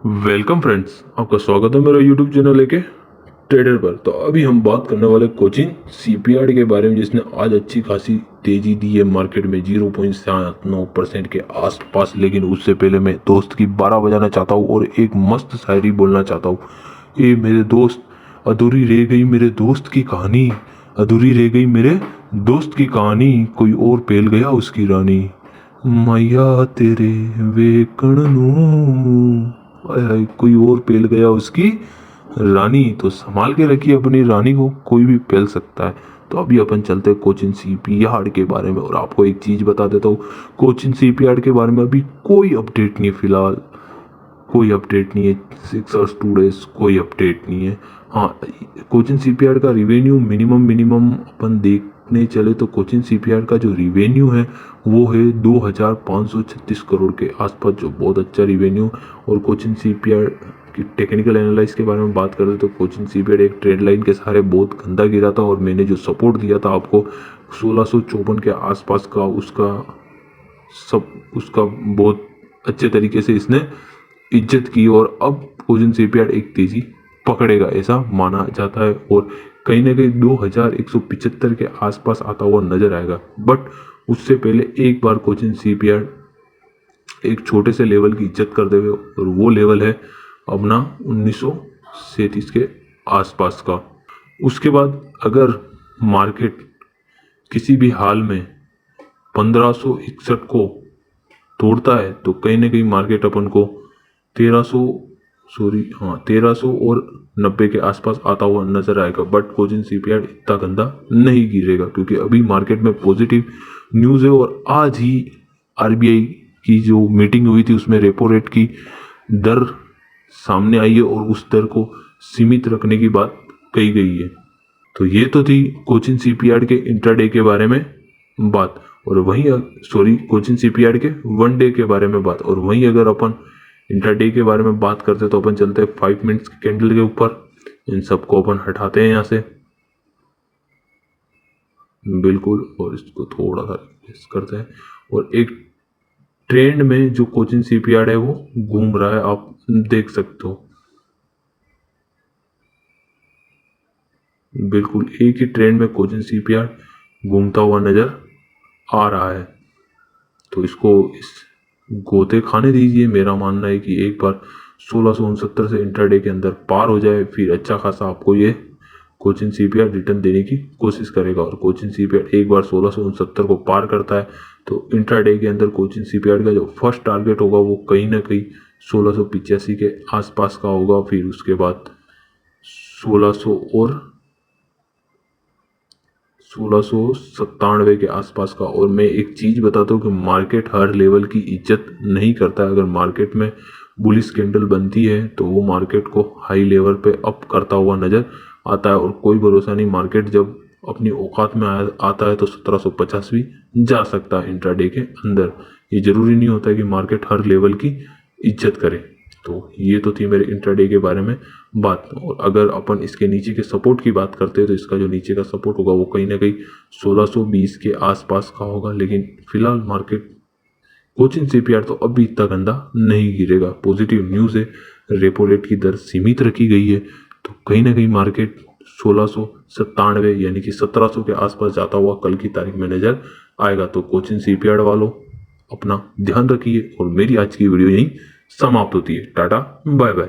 Welcome friends, आपका स्वागत है मेरा यूट्यूब चैनल लेके ट्रेडर पर। तो अभी हम बात करने वाले कोचिन सीपीआर के बारे में, जिसने आज अच्छी खासी तेजी दी है मार्केट में 0.79% के आसपास। लेकिन उससे पहले मैं दोस्त की 12 बजाना चाहता हूँ और एक मस्त शायरी बोलना चाहता हूँ। ए मेरे दोस्त, अधूरी रह गई मेरे दोस्त की कहानी, अधूरी रह गई मेरे दोस्त की कहानी, कोई और पेल गया उसकी रानी, मैया तेरे वेकण नू, आय हाय कोई और पेल गया उसकी रानी। तो संभाल के रखिए अपनी रानी को, कोई भी पेल सकता है। तो अभी अपन चलते हैं कोचिन सीपीआर के बारे में, और आपको एक चीज बता देता हूँ, कोचिन सीपीआर के बारे में अभी कोई अपडेट नहीं है फिलहाल, कोई अपडेट नहीं है। 6 और 2 डेज कोई अपडेट नहीं है। हाँ, कोचिन सीपीआर का रिवेन्यू मिनिमम अपन देखने चले तो कोचिन सीपीआर का जो रिवेन्यू है वो है 2536 करोड़ के आसपास, जो बहुत अच्छा रिवेन्यू। और कोचिन सीपीआर की टेक्निकल एनालिसिस के बारे में बात करें तो कोचिन सीपीआर एक ट्रेंड लाइन के सहारे बहुत गंदा गिरा था, और मैंने जो सपोर्ट दिया था आपको 1654 के आसपास का, उसका बहुत अच्छे तरीके से इसने इज्जत की। और अब कोचिन सीपीआर एक तेजी पकड़ेगा ऐसा माना जाता है, और कहीं ना कहीं 2175 के आसपास आता हुआ नजर आएगा। बट उससे पहले एक बार कोचिन सीपीआर एक छोटे से लेवल की इज्जत कर देवे, और वो लेवल है अपना 1937 के आसपास का। उसके बाद अगर मार्केट किसी भी हाल में 1561 को तोड़ता है तो कहीं ना कहीं मार्केट अपन को 1300 और 90 के आसपास आता हुआ नजर आएगा। बट कोचिन सीपीआर इतना गंदा नहीं गिरेगा, क्योंकि अभी मार्केट में पॉजिटिव न्यूज़ है। और आज ही आरबीआई की जो मीटिंग हुई थी उसमें रेपो रेट की दर सामने आई है, और उस दर को सीमित रखने की बात कही गई है। तो ये तो थी कोचिन सीपीआर के इंट्राडे के बारे में बात, और वहीं कोचिन सीपीआर के वन डे के बारे में बात। और वहीं अगर अपन इंट्राडे के बारे में बात करते तो अपन चलते हैं 5 मिनट्स के कैंडल के ऊपर। इन सबको अपन हटाते हैं यहाँ से, बिल्कुल, और इसको थोड़ा सा करते हैं। और एक ट्रेंड में जो कोचिन सीपीआर है वो घूम रहा है, आप देख सकते हो। बिल्कुल एक ही ट्रेंड में कोचिन सीपीआर घूमता हुआ नजर आ रहा है। तो इसको इस गोते खाने दीजिए। मेरा मानना है कि एक बार 1669 से इंटरडे के अंदर पार हो जाए, फिर अच्छा खासा आपको ये कोचिन सीपीआर रिटर्न देने की कोशिश करेगा। और कोचिन सीपीआर एक बार 1669 को पार करता है तो इंटरडे के अंदर कोचिन सीपीआर का जो फर्स्ट टारगेट होगा वो कहीं ना कहीं 1685 के आसपास का होगा। फिर उसके बाद 1600 और 1697 के आसपास का। और मैं एक चीज़ बताता हूँ कि मार्केट हर लेवल की इज्जत नहीं करता है। अगर मार्केट में बुलिश कैंडल बनती है तो वो मार्केट को हाई लेवल पे अप करता हुआ नज़र आता है, और कोई भरोसा नहीं, मार्केट जब अपनी औकात में आता है तो 1750 भी जा सकता है इंट्राडे के अंदर। ये ज़रूरी नहीं होता है कि मार्केट हर लेवल की इज्जत करे। तो ये तो थी मेरे इंट्राडे के बारे में बात। और अगर अपन इसके नीचे के सपोर्ट की बात करते हैं तो इसका जो नीचे का सपोर्ट होगा वो कहीं ना कहीं 1620 के आसपास का होगा। लेकिन फिलहाल मार्केट कोचिन सीपीआर तो अभी इतना गंदा नहीं गिरेगा। पॉजिटिव न्यूज़ है, रेपो रेट की दर सीमित रखी गई है, तो कहीं ना कहीं मार्केट 1697 यानी कि 1700 के आसपास जाता हुआ कल की तारीख में नजर आएगा। तो कोचिन सीपीआर वालों अपना ध्यान रखिए, और मेरी आज की वीडियो यहीं समाप्त होती है। Tata bye bye.